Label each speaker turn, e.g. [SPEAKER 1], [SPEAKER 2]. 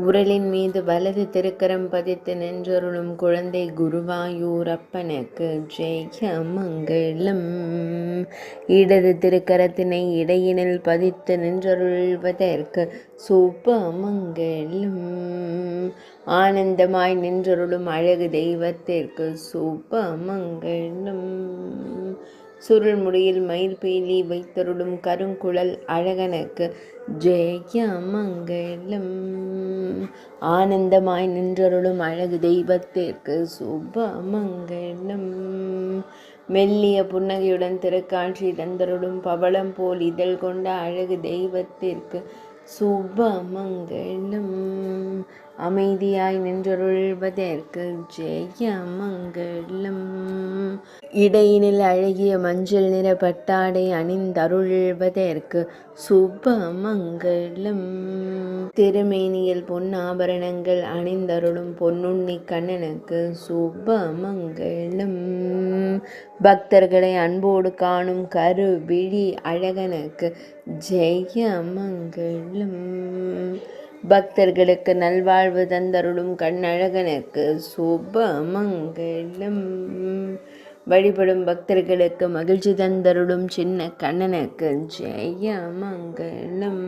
[SPEAKER 1] உரலின் மீது வலது திருக்கரம் பதித்து நின்றருளும் குழந்தை குருவாயூரப்பனுக்கு ஜெயமங்கலம். இடது திருக்கரத்தினை இடையினில் பதித்து நின்றருள்வதற்கு சுபமங்கலம். ஆனந்தமாய் நின்றருளும் அழகு தெய்வத்திற்கு சுபமங்கலம். சுருள் முடியில் மயில் பீலி வைத்தருளும் கருங்குழல் அழகனுக்கு ஜெயமங்கலம். ஆனந்தமாய் நின்றருளும் அழகு தெய்வத்திற்கு சுபமங்கலம். மெல்லிய புன்னகையுடன் திருக்காட்சி தந்தருளும் பவளம் போல் இதழ் கொண்ட அழகு தெய்வத்திற்கு சுபமங்கலம். அமைதியாய் நின்றருள்வதற்கு ஜெயமங்கலம். இடையினில் அழகிய மஞ்சள் நிற பட்டாடை அணிந்தருள்வதற்கு சுபமங்கலம். திருமேனியில் பொன்னாபரணங்கள் அணிந்தருளும் பொன்னுண்ணி கண்ணனுக்கு சுபமங்கலம். பக்தர்களை அன்போடு காணும் கருவிழி அழகனுக்கு ஜெயமங்கலம். பக்தர்களுக்கு நல்வாழ்வு தந்தருளும் கண்ணழகனுக்கு சுபமங்கலம். வழிபடும் பக்தர்களுக்கு மகிழ்ச்சி தந்தருளும் சின்ன கண்ணனுக்கு ஜெயமங்கலம்.